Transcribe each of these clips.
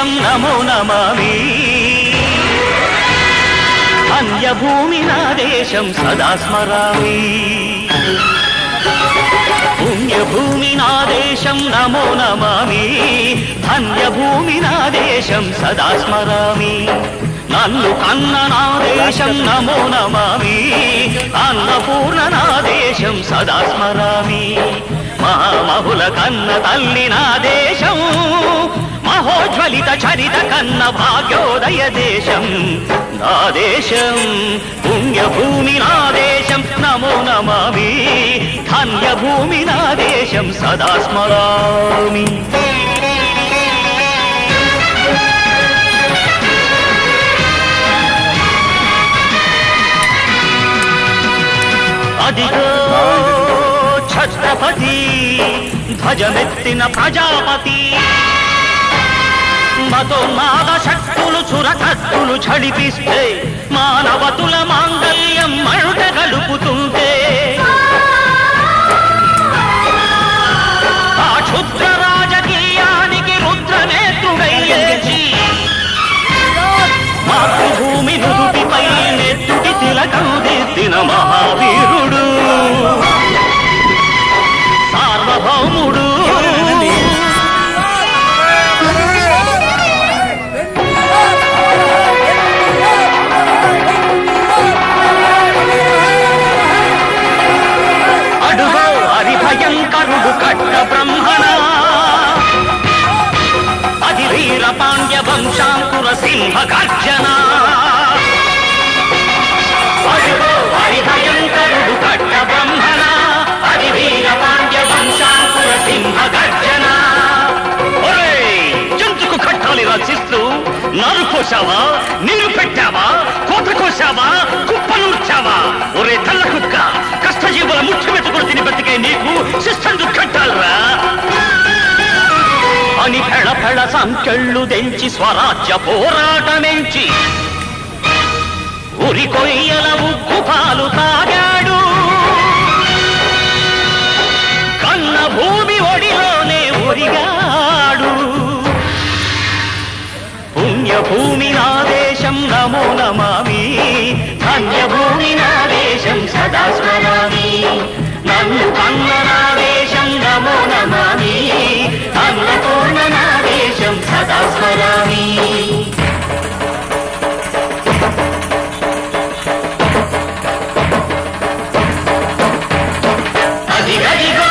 దేశం నమో నమామి అన్యభూమి నా దేశం సదా స్మరామి పుణ్యభూమి నా దేశం నమో నమామి ధన్యభూమి నా దేశం సదా స్మరామి నన్ను కన్న నా దేశం నమో నమామి అన్నపూర్ణ నా దేశం సదా స్మరామి మహామహుల కన్న తల్లి నా దేశం మహోజ్వలిత చరిత కన్న భాగ్యోదయ దేశం నా దేశం పుణ్యభూమి నా దేశం నమో నమామి ధన్యభూమి నా దేశం సదా స్మరామి అదిగో ఛత్రపతి ధ్వజమెత్తిన ప్రజాపతి మతోన్మాద శక్తులు చురకత్తులు ఝడిపిస్తే మానవతుల మాంగల్యం మరుట గలుపుతుంటే ఆ క్షుద్ర రాజకీయానికి రుద్రనేత్రుడయ్యేచి మాతృభూమి నుదుటిపై నెత్తుటి తిలకం దిద్దిన మహావీరుడు సార్వభౌముడు అడుగో హరిభయంకరుడు కట్ట బ్రహ్మణ అది వీర పాండ్య వంశాంకుర సింహ గర్జన అడుగో హరిభయంకరుడు కట్ట బ్రహ్మణ అది వీర పాండ్య వంశాంకుర సింహ గర్జన జంతుకు కట్టాలి రచిస్తూ నరు కోసావా నిన్ను పెట్టావా కోత కోసావా కుప్పనూర్చావా ఒరే తల్ల కుక్క కష్టజీవుల ముఖ్యమెత్తుకుని తిని బతికే నీకు శిస్తందుకు కట్టాలరా అని ఫెళ ఫెళ సంఖ్యళ్ళు దెంచి స్వరాజ్య పోరాటమెంచి ఉరి కొయ్యల ఉక్కు పాలు తాగాడు కన్న భూమి ఒడిలోనే ఒరిగాడు పుణ్యభూమి నా దేశం నమో నమామి ధన్యభూమి నా దేశం సదా స్మరామి నన్ను కన్న నా దేశం నమో నమామి అన్నపూర్ణ నా దేశం సదా స్మరామి అదిగదిగో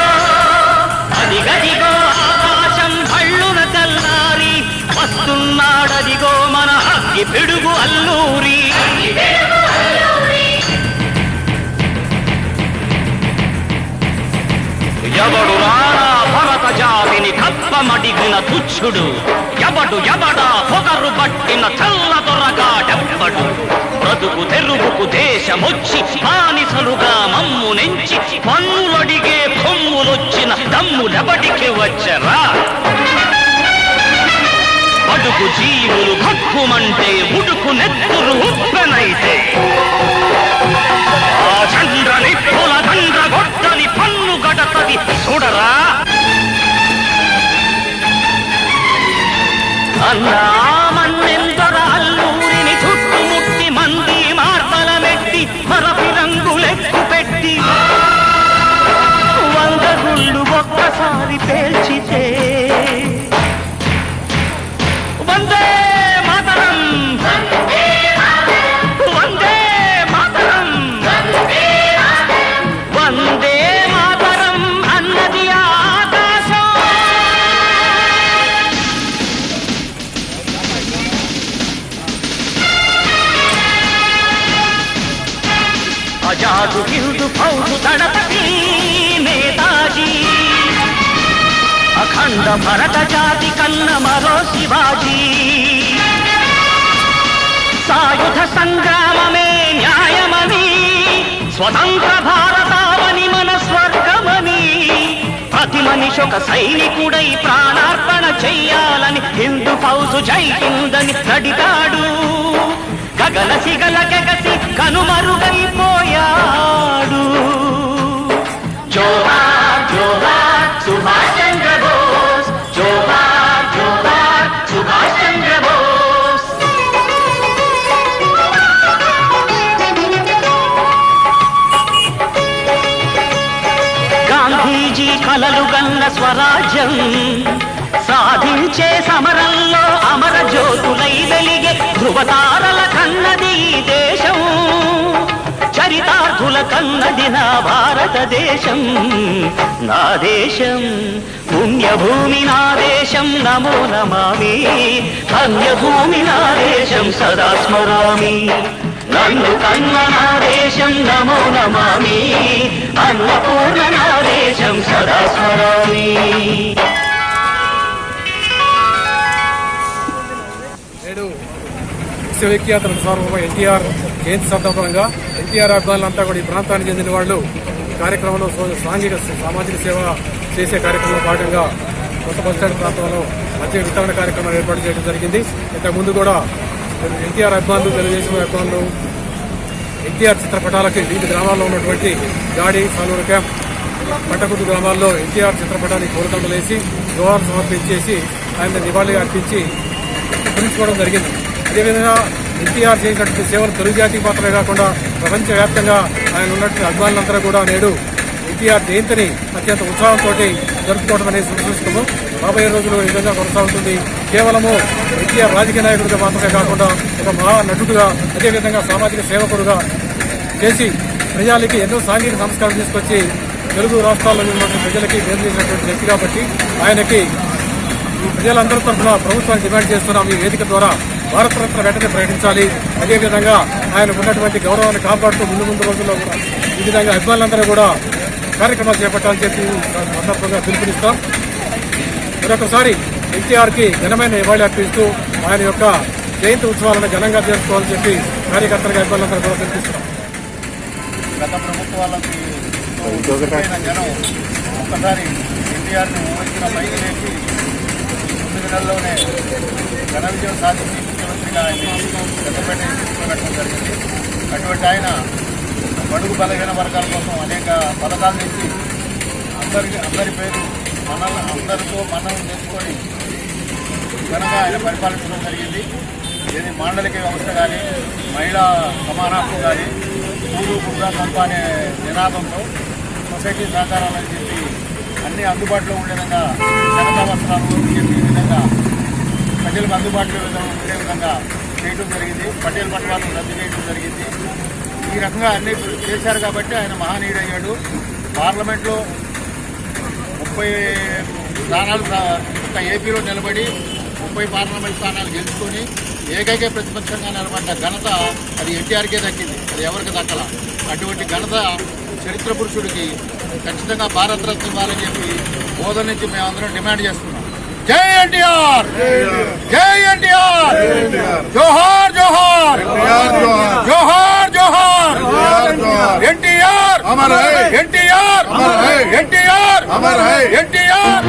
అదిగదిగో ఆకాశం భళ్ళున తెల్లారి వస్తున్నాడదిగో మన అగ్గి పిడుగు అల్లూరి ఎవడు రారా భరత జాతిని కప్పమడిగిన తుచ్చుడు ఎవడా పొగరు పట్టిన చల్ల దొరగాడెవ్వడు బ్రతుకు తెరువుకు దేశమొచ్చి బానిసలుగా మమ్ము నెంచి పన్నులడిగే కొమ్ములొచ్చిన దమ్ములెబడికి వచ్చరా అడుగు జీవులు భక్కుమంటే ఉడుకు నెత్తురు ఉప్పెనైతే ఆ చంద్ర నిప్పుల దండ్ర గొడ్డలి పన్ను గడతది చూడరా అన్నా మన్నెందర అల్లూరిని చుట్టుముట్టి మంది మార్బల మెట్టి మరపి రంగులెక్కు పెట్టి 100 గుళ్ళు ఒక్కసారి పేల్చితే వందే మాతరం వందే మాతరం వందే మాతరం అన్నది ఆకాశం ఆజాదు హిందూ ఫౌజు దళపతి నేతాజీ అఖండ భరత జాతి కన్న మరో శివాజీ సాయుధ సంగ్రామమే న్యాయమని స్వతంత్ర భారతావని మన స్వర్గమని ప్రతి మనిషి ఒక సైనికుడై ప్రాణార్పణ చెయ్యాలని హిందూ ఫౌజు జై హిందని నడితాడు గగన సిగల గగసి కనుమరుగైపోయాడు జోహార్ జోహార్ సుభాష్ చంద్ర బోస్ జోహార్ జోహార్ సుభాష్ చంద్ర స్వరాజ్యం సాధించే సమరంలో అమర జ్యోతులై వెలిగే ధృవతారల కన్నది ఈ దేశం, చరితార్థుల కన్నది నా భారతదేశం. నా దేశం పుణ్యభూమి నా దేశం నమో నమామి, ధన్యభూమి నా దేశం సదా స్మరామి. నన్ను కన్న నా దేశం నమో నమామి, అన్నపూర్ణ నా దేశం సదా స్మరామి. నేడు విశ్వవిఖ్యాత సార్వభౌమ ఎన్టీఆర్ జయంతి సందర్భంగా ఎన్టీఆర్ అభిమానులంతా కూడా ఈ ప్రాంతానికి చెందిన వాళ్ళు కార్యక్రమంలో సాంఘిక సామాజిక సేవ చేసే కార్యక్రమంలో భాగంగా కొత్త బస్టాండ్ ప్రాంతంలో మధ్య వితరణ కార్యక్రమం ఏర్పాటు చేయడం జరిగింది. ఇంతకుముందు కూడా ఎన్టీఆర్ అభిమానులు, తెలుగుదేశం అభిమానులు ఎన్టీఆర్ చిత్రపటాలకి వివిధ గ్రామాల్లో ఉన్నటువంటి గాడి, సాలూరు క్యాంప్, పట్టకుదు గ్రామాల్లో ఎన్టీఆర్ చిత్రపటానికి పూలదండలేసి జోహార్ సమర్పించేసి ఆయన నివాళి అర్పించి పిలుచుకోవడం జరిగింది. అదేవిధంగా ఎన్టీఆర్ చేసినటువంటి సేవలు తెలుగు జాతికి మాత్రమే కాకుండా ప్రపంచవ్యాప్తంగా ఆయన ఉన్నటువంటి అభిమానులందరూ కూడా నేడు ఎన్టీఆర్ జయంతిని అత్యంత ఉత్సాహంతో జరుపుకోవడం అనేది సురక్షితము. రాబోయే రోజులు ఈ విధంగా కొనసాగుతుంది. కేవలము ఎన్టీఆర్ రాజకీయ నాయకుడిగా మాత్రమే కాకుండా ఒక మహా నటుడుగా, అదేవిధంగా సామాజిక సేవకుడుగా చేసి ప్రజలకి ఎన్నో సాంఘిక సంస్కారం తీసుకొచ్చి తెలుగు రాష్ట్రాల్లో ఉన్నటువంటి ప్రజలకి మేలు చేసినటువంటి వ్యక్తి కాబట్టి ఆయనకి ప్రజలందరి తరఫున ప్రభుత్వాన్ని డిమాండ్ చేస్తున్నాం. ఈ వేదిక ద్వారా భారతరత్న వెంటనే ప్రకటించాలి. అదేవిధంగా ఆయనకు ఉన్నటువంటి గౌరవాన్ని కాపాడుతూ ముందు రోజుల్లో కూడా ఈ విధంగా అభిమానులందరూ కూడా కార్యక్రమాలు చేపట్టాలని చెప్పి సందర్భంగా పిలుపునిస్తాం. మరొకసారి ఎన్టీఆర్కి ఘనమైన నివాళి అర్పిస్తూ ఆయన యొక్క జయంతి ఉత్సవాలను ఘనంగా చేసుకోవాలని చెప్పి కార్యకర్తలుగా అభిమానులందరూ కూడా పిలుపునిస్తున్నాం. గత ప్రభుత్వాలకు జనం ఒక్కసారి ఎన్టీఆర్ను ఊహించిన పైకి లేచి 9 నెలల్లోనే ఘన విజయం సాధించి ముఖ్యమంత్రిగా పెద్దపేట తీసుకురావడం జరిగింది. అటువంటి ఆయన బడుగు బలహీన వర్గాల కోసం అనేక పథకాల నుంచి అందరి పేరు అందరితో మనల్ని తెచ్చుకొని ఘనంగా ఆయన పరిపాలించడం జరిగింది. ఇది మాండలిక వ్యవస్థ కానీ, మహిళా సమాన హక్కు కానీ, ఊరు గుడ్డా సంప అనే నినాదంతో సొసైటీ సహకారాలని చెప్పి అన్ని అందుబాటులో ఉండే విధంగా జనతా వస్త్రాలు చెప్పి ఈ విధంగా ప్రజలకు అందుబాటులో ఉండే విధంగా చేయడం జరిగింది. పటేల్ పట్వాలను రద్దు చేయడం జరిగింది. ఈ రకంగా అన్ని చేశారు కాబట్టి ఆయన మహనీయుడు అయ్యాడు. పార్లమెంట్లో 30 స్థానాలు ఒక ఏపీలో నిలబడి 30 పార్లమెంట్ స్థానాలు గెలుచుకొని ఏకైక ప్రతిపక్షంగా నిలబడ్డ ఘనత అది ఎన్టీఆర్కే దక్కింది. అది ఎవరికి దక్కల. అటువంటి ఘనత చరిత్ర పురుషుడికి ఖచ్చితంగా భారతరత్న ఇవ్వాలని చెప్పి బోధన నుంచి మేమందరం డిమాండ్ చేస్తున్నాం. జై ఎన్టీఆర్, జై ఎన్టీఆర్, జోహార్ జోహార్, జోహార్ జోహార్, ఎన్టీఆర్, ఎన్టీఆర్, ఎన్టీఆర్, ఎన్టీఆర్.